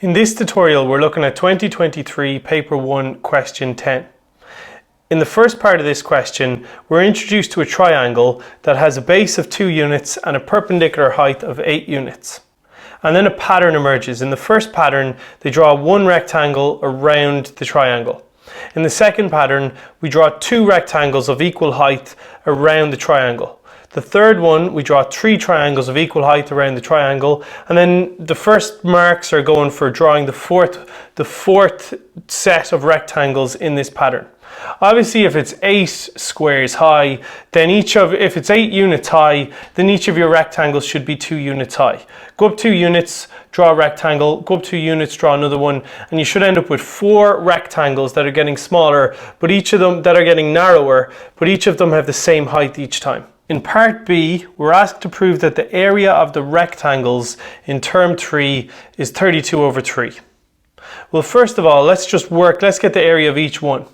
In this tutorial, we're looking at 2023 Paper 1 Question 10. In the first part of this question, we're introduced to a triangle that has a base of 2 units and a perpendicular height of 8 units. And then a pattern emerges. In the first pattern, they draw one rectangle around the triangle. In the second pattern, we draw 2 rectangles of equal height around the triangle. The third one, we draw 3 triangles of equal height around the triangle, and then the first marks are going for drawing the fourth set of rectangles in this pattern. Obviously, if it's 8 squares high, then if it's 8 units high, then each of your rectangles should be 2 units high. Go up 2 units, draw a rectangle, go up 2 units, draw another one, and you should end up with 4 rectangles that are getting smaller, but each of them that are getting narrower, but each of them have the same height each time. In part B, we're asked to prove that the area of the rectangles in term 3 is 32 over 3. Well, first of all, let's get the area of each one.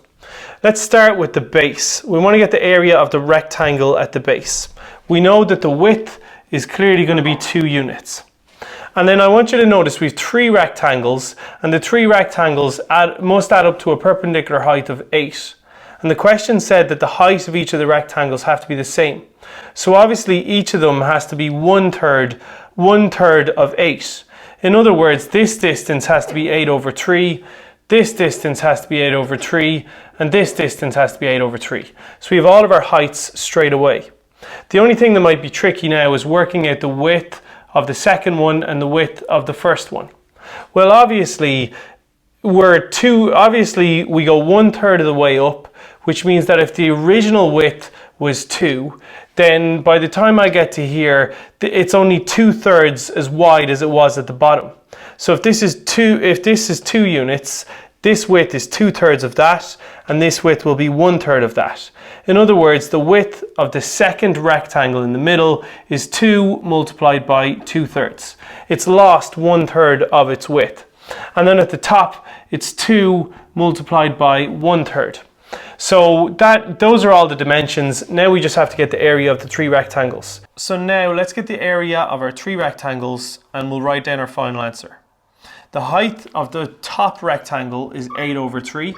Let's start with the base. We want to get the area of the rectangle at the base. We know that the width is clearly going to be 2 units. And then I want you to notice we have 3 rectangles, and the 3 rectangles must add up to a perpendicular height of 8. And the question said that the height of each of the rectangles have to be the same. So obviously each of them has to be one third of 8. In other words, this distance has to be 8 over 3, this distance has to be 8 over 3, and this distance has to be 8 over 3. So we have all of our heights straight away. The only thing that might be tricky now is working out the width of the second one and the width of the first one. Well, obviously we go 1/3 of the way up, which means that if the original width was 2, then by the time I get to here, it's only 2/3 as wide as it was at the bottom. So if this is 2 units, this width is 2/3 of that, and this width will be 1/3 of that. In other words, the width of the second rectangle in the middle is 2 multiplied by 2/3. It's lost 1/3 of its width. And then at the top, it's 2 multiplied by 1/3. So those are all the dimensions. Now we just have to get the area of the 3 rectangles. So now let's get the area of our 3 rectangles and we'll write down our final answer. The height of the top rectangle is 8 over 3,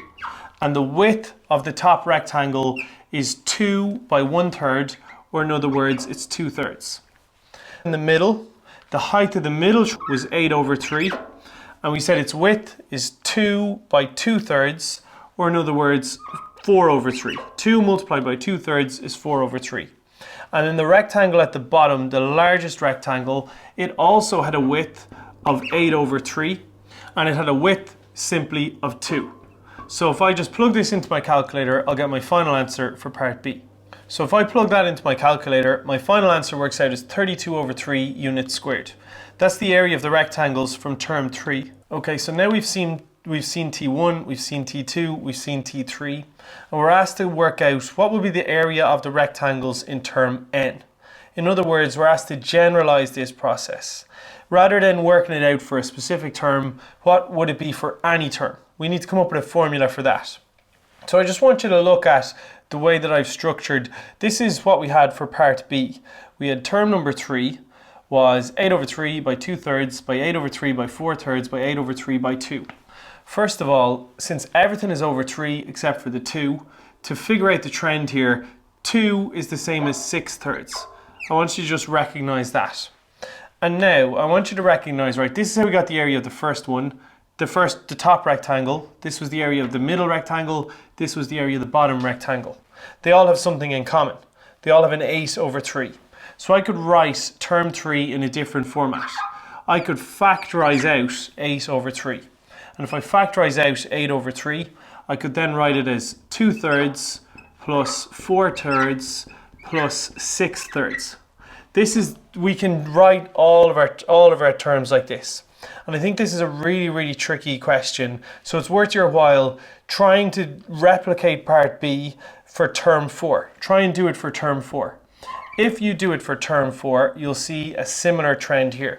and the width of the top rectangle is 2 by 1/3, or in other words, it's 2/3. In the middle, the height of the middle was 8 over 3, and we said its width is 2 by 2/3, or in other words, 4 over 3. 2 multiplied by 2/3 is 4 over 3. And in the rectangle at the bottom, the largest rectangle, it also had a width of 8 over 3, and it had a width simply of 2. So if I just plug this into my calculator, I'll get my final answer for part B. So if I plug that into my calculator, my final answer works out as 32 over 3 units squared. That's the area of the rectangles from term 3. Okay, so now we've seen T1, we've seen T2, we've seen T3, and we're asked to work out what will be the area of the rectangles in term n. In other words, we're asked to generalize this process. Rather than working it out for a specific term, what would it be for any term? We need to come up with a formula for that. So I just want you to look at the way that I've structured. This is what we had for part B. We had term number 3 was 8 over 3 by 2/3 by 8 over 3 by 4/3 by 8 over 3 by 2. First of all, since everything is over 3 except for the 2, to figure out the trend here, 2 is the same as 6/3. I want you to just recognize that. And now I want you to recognize, right, this is how we got the area of the first one, the top rectangle. This was the area of the middle rectangle. This was the area of the bottom rectangle. They all have something in common. They all have an 8 over 3. So I could write term 3 in a different format. I could factorize out 8 over 3. And if I factorize out 8 over 3, I could then write it as 2/3 plus 4/3 plus 6/3. We can write all of our terms like this. And I think this is a really, really tricky question. So it's worth your while trying to replicate part B for term 4. Try and do it for term 4. If you do it for term 4, you'll see a similar trend here.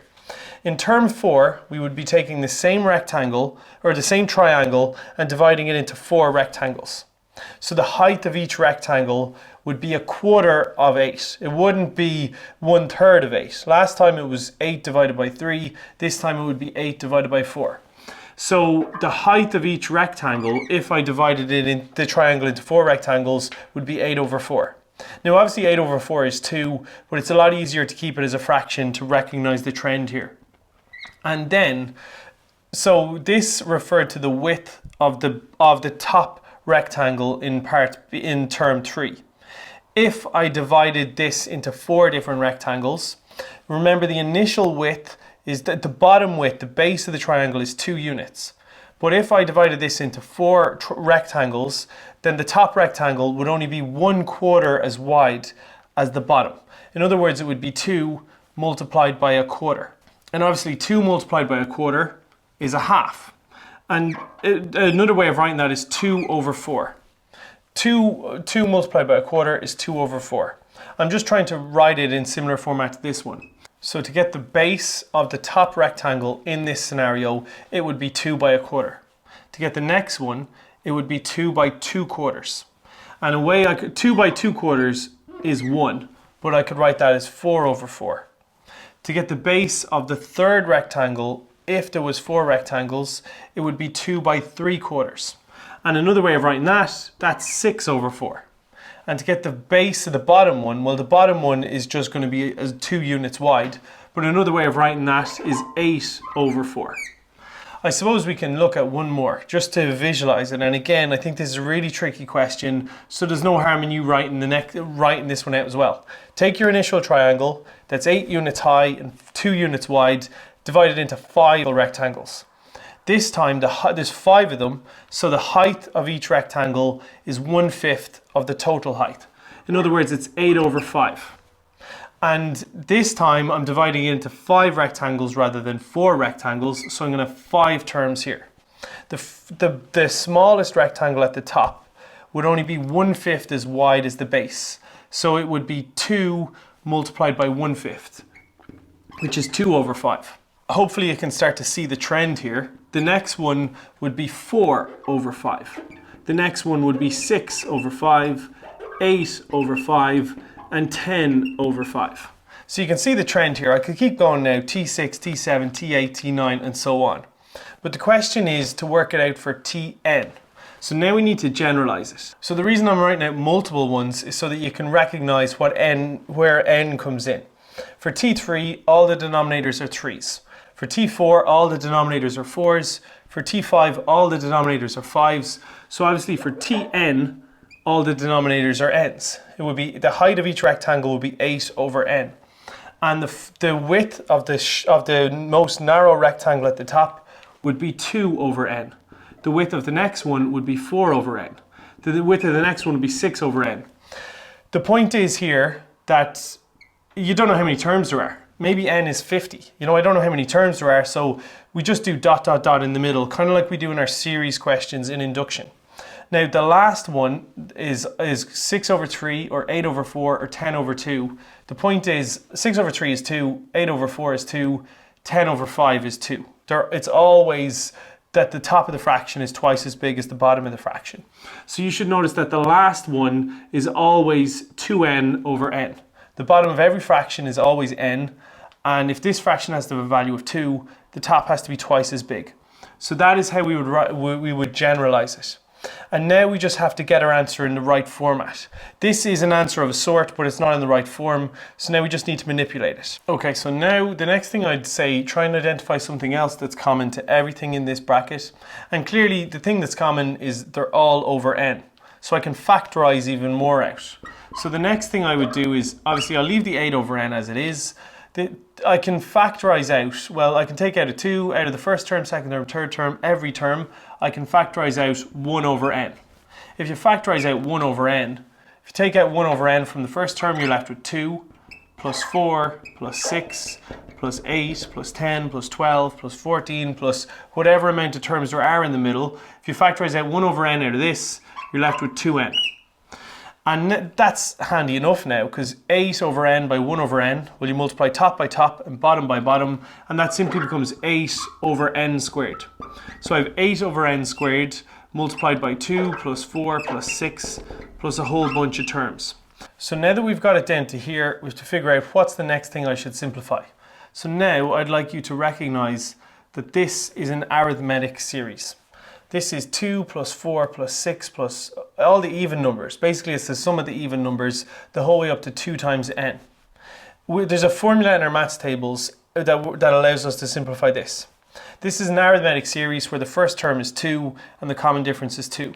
In term 4, we would be taking the same rectangle, or the same triangle, and dividing it into 4 rectangles. So the height of each rectangle would be a quarter of 8. It wouldn't be 1/3 of 8. Last time it was 8 divided by 3. This time it would be 8 divided by 4. So the height of each rectangle, if I divided it in the triangle into 4 rectangles, would be 8 over 4. Now obviously 8 over 4 is 2, but it's a lot easier to keep it as a fraction to recognize the trend here. And then, so this referred to the width of the top rectangle in term 3. If I divided this into 4 different rectangles, remember the initial width is that the bottom width, the base of the triangle, is 2 units. But if I divided this into 4 rectangles, then the top rectangle would only be 1/4 as wide as the bottom. In other words, it would be 2 multiplied by 1/4. And obviously 2 multiplied by 1/4 is 1/2. And another way of writing that is 2 over 4. 2 multiplied by 1/4 is 2 over 4. I'm just trying to write it in similar format to this one. So to get the base of the top rectangle in this scenario, it would be 2 by 1/4. To get the next one, it would be 2 by 2/4. And a way I could, 2 by 2/4 is 1, but I could write that as 4 over 4. To get the base of the third rectangle, if there was 4 rectangles, it would be 2 by 3/4. And another way of writing that, that's 6 over 4. And to get the base of the bottom one, well, the bottom one is just going to be 2 units wide, but another way of writing that is 8 over 4. I suppose we can look at one more just to visualize it. And again, I think this is a really tricky question, so there's no harm in you writing this one out as well. Take your initial triangle that's 8 units high and 2 units wide, divided into 5 rectangles. This time there's 5 of them, so the height of each rectangle is 1/5 of the total height. In other words, it's 8 over 5. And this time I'm dividing it into 5 rectangles rather than 4 rectangles, so I'm going to have 5 terms here. The smallest rectangle at the top would only be 1/5 as wide as the base, so it would be 2 multiplied by 1/5, which is 2 over 5. Hopefully you can start to see the trend here. The next one would be 4 over 5. The next one would be 6 over 5, 8 over 5, and 10 over 5. So you can see the trend here. I could keep going now, T6, T7, T8, T9, and so on. But the question is to work it out for Tn. So now we need to generalize it. So the reason I'm writing out multiple ones is so that you can recognize where n comes in. For T3, all the denominators are 3's. For T4, all the denominators are 4's. For T5, all the denominators are 5's. So obviously for Tn, all the denominators are n's. It would be, the height of each rectangle would be 8 over n. And the width of the most narrow rectangle at the top would be 2 over n. The width of the next one would be 4 over n. The width of the next one would be 6 over n. The point is here that you don't know how many terms there are. Maybe n is 50. You know, I don't know how many terms there are, so we just do ... in the middle, kind of like we do in our series questions in induction. Now the last one is 6 over 3 or 8 over 4 or 10 over 2. The point is 6 over 3 is 2, 8 over 4 is 2, 10 over 5 is 2. It's always that the top of the fraction is twice as big as the bottom of the fraction. So you should notice that the last one is always 2n over n. The bottom of every fraction is always n, and if this fraction has to have a value of 2, the top has to be twice as big. So that is how we would generalize it. And now we just have to get our answer in the right format. This is an answer of a sort, but it's not in the right form, so now we just need to manipulate it. Okay, so now the next thing I'd say, try and identify something else that's common to everything in this bracket. And clearly the thing that's common is they're all over n. So I can factorize even more out. So the next thing I would do is, obviously I'll leave the 8 over n as it is. I can factorize out, well, I can take out a 2 out of the first term, second term, third term, every term. I can factorize out 1 over n. If you factorize out 1 over n, if you take out 1 over n from the first term, you're left with 2 plus 4 plus 6 plus 8 plus 10 plus 12 plus 14 plus whatever amount of terms there are in the middle. If you factorize out 1 over n out of this, you're left with 2n. And that's handy enough now, because 8 over n by 1 over n, well, you multiply top by top and bottom by bottom, and that simply becomes 8 over n squared. So I have 8 over n squared multiplied by 2 plus 4 plus 6 plus a whole bunch of terms. So now that we've got it down to here, we have to figure out what's the next thing I should simplify. So now I'd like you to recognize that this is an arithmetic series. This is 2 plus 4 plus 6 plus all the even numbers. Basically, it's the sum of the even numbers the whole way up to 2 times n. There's a formula in our maths tables that allows us to simplify this. This is an arithmetic series where the first term is 2 and the common difference is 2.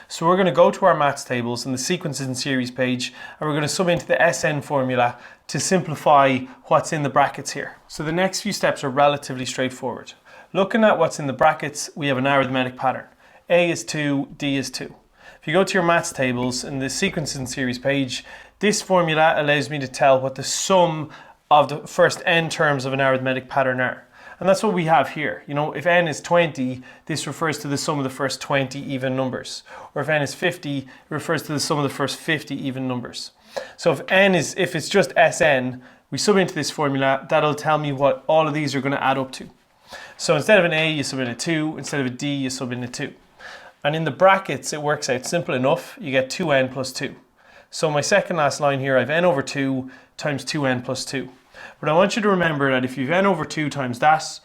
So we're going to go to our maths tables and the sequences and series page, and we're going to sub into the SN formula to simplify what's in the brackets here. So the next few steps are relatively straightforward. Looking at what's in the brackets, we have an arithmetic pattern. A is 2, D is 2. If you go to your maths tables and the sequences and series page, this formula allows me to tell what the sum of the first n terms of an arithmetic pattern are. And that's what we have here. You know, if n is 20, this refers to the sum of the first 20 even numbers. Or if n is 50, it refers to the sum of the first 50 even numbers. So if it's just Sn, we sub into this formula, that'll tell me what all of these are going to add up to. So instead of an A, you sub in a 2. Instead of a D, you sub in a 2. And in the brackets, it works out simple enough. You get 2n plus 2. So my second last line here, I have n over 2 times 2n plus 2. But I want you to remember that if you've n over 2 times that,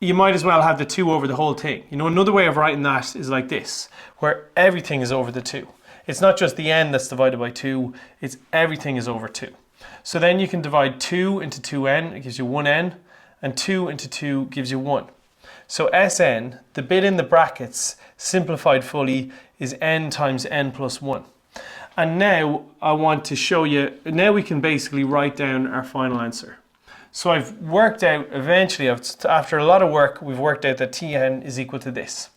you might as well have the 2 over the whole thing. You know, another way of writing that is like this, where everything is over the 2. It's not just the n that's divided by 2, it's everything is over 2. So then you can divide 2 into 2n, it gives you 1n, and 2 into 2 gives you 1. So Sn, the bit in the brackets, simplified fully, is n times n plus 1. And now I want to show you, now we can basically write down our final answer. So I've worked out, eventually, after a lot of work, we've worked out that Tn is equal to this.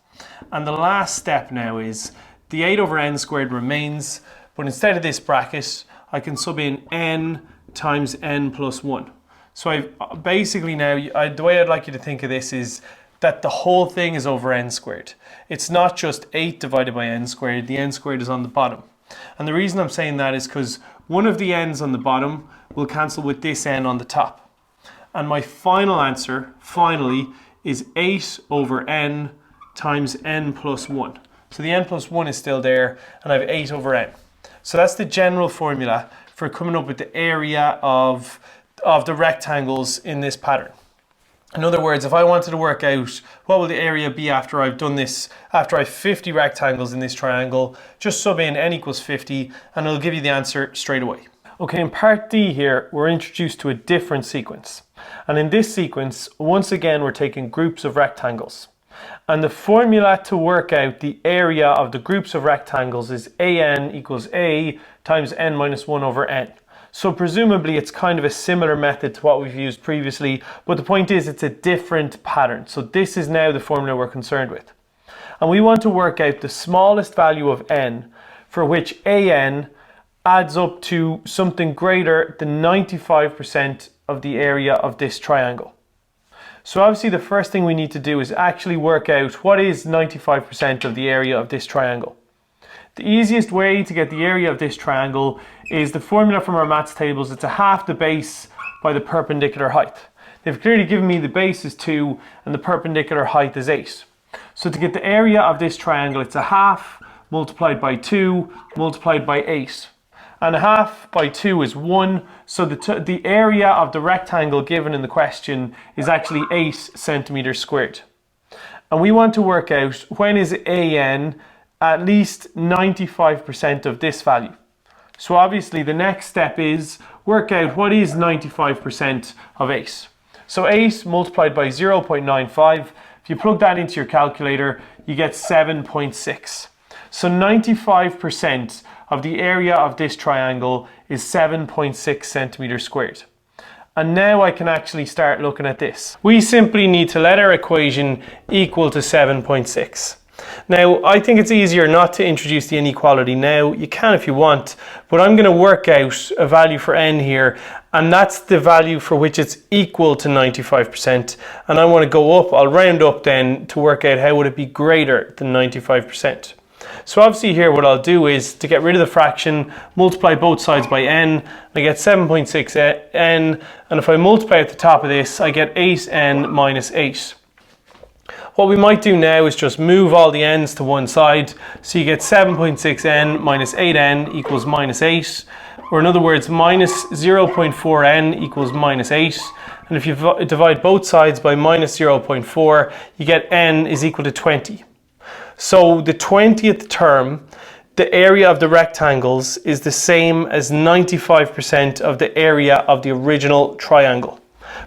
And the last step now is, the 8 over n squared remains, but instead of this bracket, I can sub in n times n plus 1. So I've basically now, the way I'd like you to think of this is that the whole thing is over n squared. It's not just 8 divided by n squared, the n squared is on the bottom. And the reason I'm saying that is because one of the n's on the bottom will cancel with this n on the top. And my final answer, finally, is 8 over n times n plus 1. So the n plus 1 is still there, and I have 8 over n. So that's the general formula for coming up with the area of the rectangles in this pattern. In other words, if I wanted to work out what will the area be after I've done this, after I have 50 rectangles in this triangle, just sub in n equals 50 and it'll give you the answer straight away. Okay, in part D here, we're introduced to a different sequence. And in this sequence, once again, we're taking groups of rectangles. And the formula to work out the area of the groups of rectangles is an equals a times n minus 1 over n. So presumably it's kind of a similar method to what we've used previously, but the point is it's a different pattern. So this is now the formula we're concerned with. And we want to work out the smallest value of n for which an adds up to something greater than 95% of the area of this triangle. So obviously the first thing we need to do is actually work out what is 95% of the area of this triangle. The easiest way to get the area of this triangle is the formula from our maths tables. It's a half the base by the perpendicular height. They've clearly given me the base is 2 and the perpendicular height is 8. So to get the area of this triangle, it's a half multiplied by 2 multiplied by 8. And a half by 2 is 1, so the area of the rectangle given in the question is actually 8 centimeters squared. And we want to work out when is an at least 95% of this value. So obviously the next step is work out what is 95% of 8. So 8 multiplied by 0.95, if you plug that into your calculator, you get 7.6. So 95% of the area of this triangle is 7.6 centimeters squared. And now I can actually start looking at this. We simply need to let our equation equal to 7.6. Now, I think it's easier not to introduce the inequality now. You can if you want, but I'm going to work out a value for n here, and that's the value for which it's equal to 95%. And I want to go up, I'll round up then to work out how would it be greater than 95%. So obviously here what I'll do is, to get rid of the fraction, multiply both sides by n, I get 7.6n, and if I multiply at the top of this, I get 8n minus 8. What we might do now is just move all the n's to one side. So you get 7.6n minus 8n equals minus 8. Or in other words, minus 0.4n equals minus 8. And if you divide both sides by minus 0.4, you get n is equal to 20. So the 20th term, the area of the rectangles is the same as 95% of the area of the original triangle.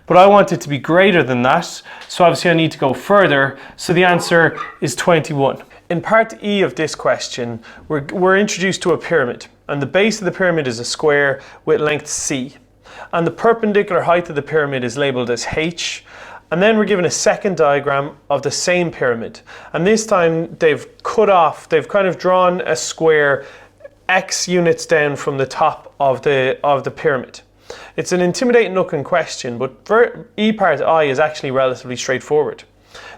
But I want it to be greater than that, so obviously I need to go further, so the answer is 21. In part E of this question, we're introduced to a pyramid, and the base of the pyramid is a square with length c. And the perpendicular height of the pyramid is labelled as h. And then we're given a second diagram of the same pyramid. And this time they've kind of drawn a square x units down from the top of the pyramid. It's an intimidating looking question, but for E part I is actually relatively straightforward.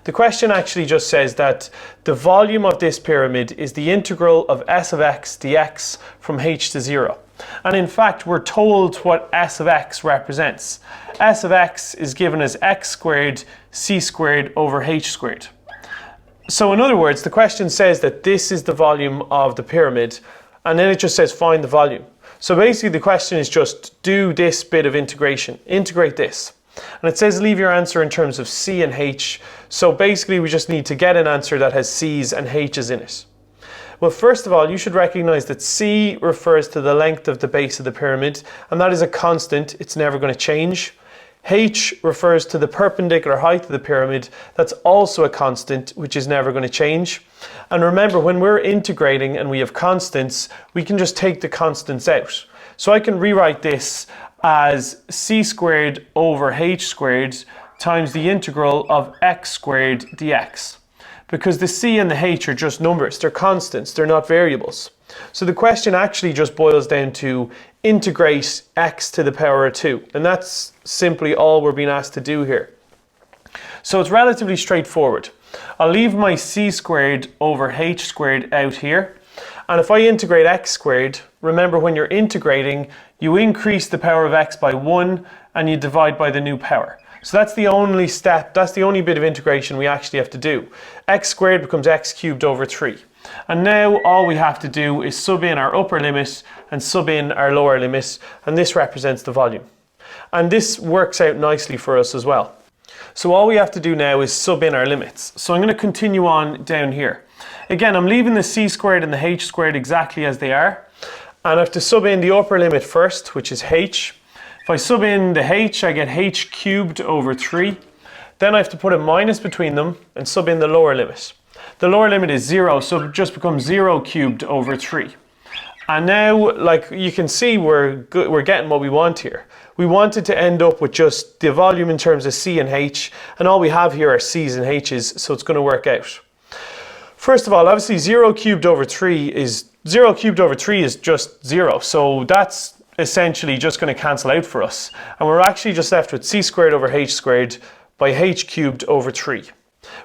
The question actually just says that the volume of this pyramid is the integral of s of x dx from h to 0. And in fact, we're told what s of x represents. S of x is given as x squared c squared over h squared. So in other words, the question says that this is the volume of the pyramid, and then it just says find the volume. So basically the question is just do this bit of integration, integrate this. And it says leave your answer in terms of c and h. So basically we just need to get an answer that has c's and h's in it. Well, first of all, you should recognize that c refers to the length of the base of the pyramid, and that is a constant, it's never going to change. H refers to the perpendicular height of the pyramid, that's also a constant, which is never going to change. And remember, when we're integrating and we have constants, we can just take the constants out. So I can rewrite this as c squared over h squared times the integral of x squared dx. Because the c and the h are just numbers, they're constants, they're not variables. So the question actually just boils down to integrate x to the power of 2. And that's simply all we're being asked to do here. So it's relatively straightforward. I'll leave my c squared over h squared out here. And if I integrate x squared, remember when you're integrating, you increase the power of x by 1 and you divide by the new power. So that's the only step, that's the only bit of integration we actually have to do. X squared becomes x cubed over 3. And now all we have to do is sub in our upper limit and sub in our lower limit, and this represents the volume. And this works out nicely for us as well. So all we have to do now is sub in our limits. So I'm going to continue on down here. Again, I'm leaving the c squared and the h squared exactly as they are. And I have to sub in the upper limit first, which is h. If I sub in the h, I get h cubed over 3. Then I have to put a minus between them and sub in the lower limit. The lower limit is 0, so it just becomes 0 cubed over 3. And now, like you can see, we're getting what we want here. We wanted to end up with just the volume in terms of c and h, and all we have here are c's and h's, so it's going to work out. First of all, obviously 0 cubed over 3 is just 0, so that's essentially just going to cancel out for us. And we're actually just left with c squared over h squared by h cubed over 3.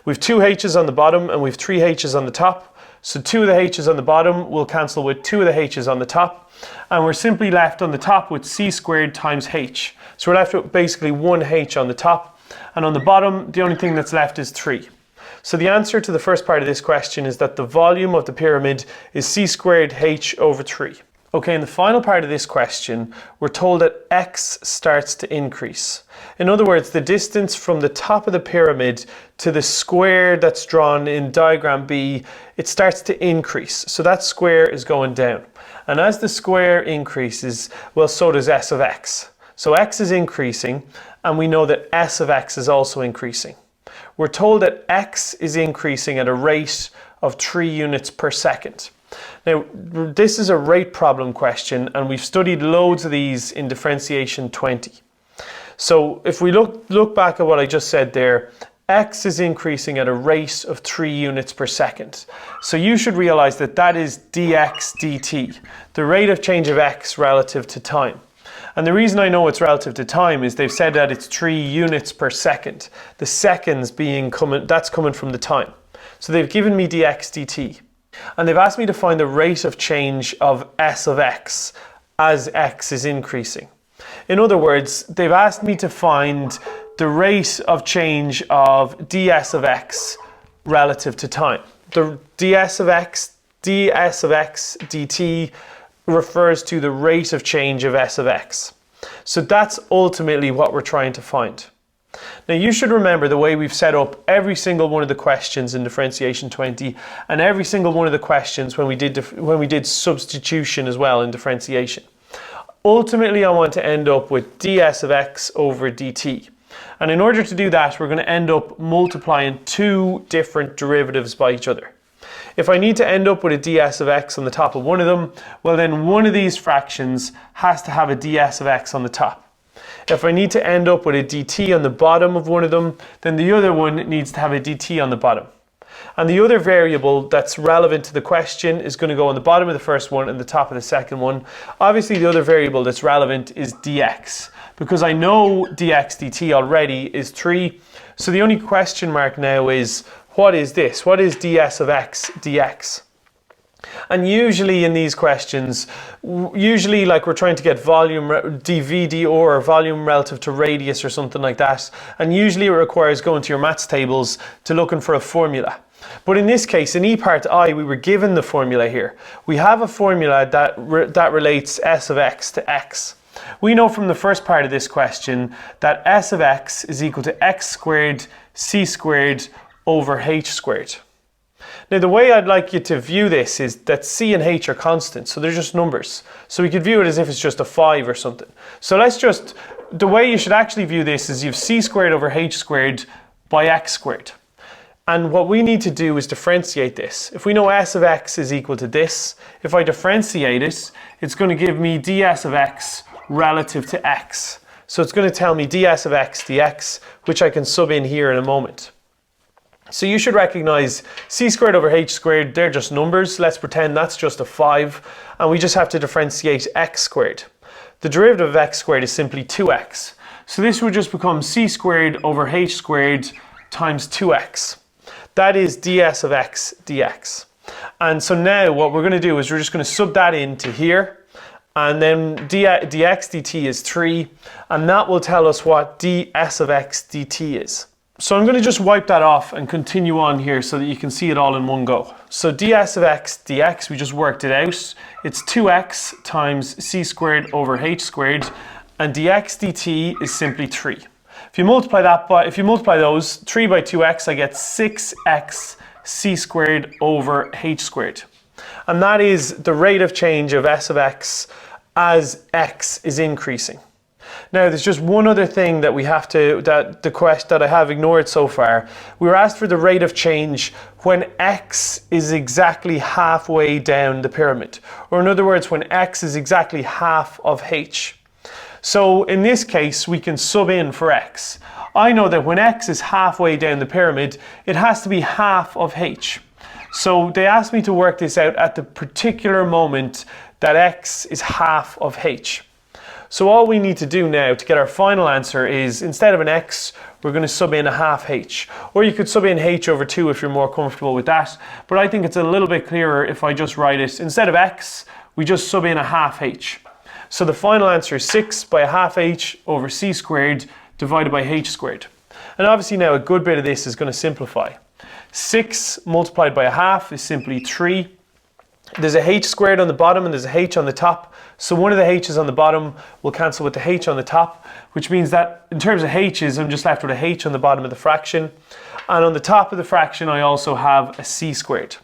We've 2 h's on the bottom and we've 3 h's on the top. So 2 of the h's on the bottom will cancel with 2 of the h's on the top. And we're simply left on the top with c squared times h. So we're left with basically 1 h on the top. And on the bottom, the only thing that's left is 3. So the answer to the first part of this question is that the volume of the pyramid is c squared h over 3. Okay, in the final part of this question, we're told that x starts to increase. In other words, the distance from the top of the pyramid to the square that's drawn in diagram B, it starts to increase. So that square is going down. And as the square increases, well, so does s of x. So x is increasing, and we know that s of x is also increasing. We're told that x is increasing at a rate of 3 units per second. Now, this is a rate problem question, and we've studied loads of these in differentiation 20. So if we look back at what I just said there, x is increasing at a rate of 3 units per second. So you should realize that that is dx dt, the rate of change of x relative to time. And the reason I know it's relative to time is they've said that it's 3 units per second. The seconds that's coming from the time. So they've given me dx dt. And they've asked me to find the rate of change of s of x as x is increasing. In other words, they've asked me to find the rate of change of ds of x relative to time. The ds of x dt refers to the rate of change of s of x. So that's ultimately what we're trying to find. Now you should remember the way we've set up every single one of the questions in differentiation 20 and every single one of the questions when we did substitution as well in differentiation. Ultimately I want to end up with ds of x over dt. And in order to do that, we're going to end up multiplying two different derivatives by each other. If I need to end up with a ds of x on the top of one of them, well then one of these fractions has to have a ds of x on the top. If I need to end up with a dt on the bottom of one of them, then the other one needs to have a dt on the bottom. And the other variable that's relevant to the question is going to go on the bottom of the first one and the top of the second one. Obviously the other variable that's relevant is dx, because I know dx dt already is 3. So the only question mark now is, what is this? What is ds of x dx? And usually in these questions, like we're trying to get volume dv or volume relative to radius or something like that, and usually it requires going to your maths tables to looking for a formula. But in this case, in E part I, we were given the formula here. We have a formula that relates s of x to x. We know from the first part of this question that s of x is equal to x squared c squared over h squared. Now the way I'd like you to view this is that c and h are constant, so they're just numbers. So we could view it as if it's just a 5 or something. So the way you should actually view this is you've c squared over h squared by x squared. And what we need to do is differentiate this. If we know s of x is equal to this, if I differentiate it, it's going to give me ds of x relative to x. So it's going to tell me ds of x dx, which I can sub in here in a moment. So you should recognize c squared over h squared, they're just numbers. Let's pretend that's just a 5, and we just have to differentiate x squared. The derivative of x squared is simply 2x. So this would just become c squared over h squared times 2x. That is ds of x dx. And so now what we're going to do is we're just going to sub that into here, and then dx dt is 3, and that will tell us what ds of x dt is. So I'm going to just wipe that off and continue on here so that you can see it all in one go. So ds of x dx, we just worked it out. It's 2x times c squared over h squared, and dx dt is simply 3. If you multiply those, 3 by 2x, I get 6x c squared over h squared. And that is the rate of change of s of x as x is increasing. Now there's just one other thing that we have to, that I have ignored so far. We were asked for the rate of change when x is exactly halfway down the pyramid. Or in other words, when x is exactly half of h. So in this case, we can sub in for x. I know that when x is halfway down the pyramid, it has to be half of h. So they asked me to work this out at the particular moment that x is half of h. So all we need to do now to get our final answer is, instead of an x, we're going to sub in a half h. Or you could sub in h over 2 if you're more comfortable with that. But I think it's a little bit clearer if I just write it, instead of x, we just sub in a half h. So the final answer is 6 by a half h over c squared divided by h squared. And obviously now a good bit of this is going to simplify. 6 multiplied by a half is simply 3. There's a h squared on the bottom and there's a h on the top. So one of the h's on the bottom will cancel with the h on the top, which means that in terms of h's, I'm just left with a h on the bottom of the fraction. And on the top of the fraction, I also have a c squared.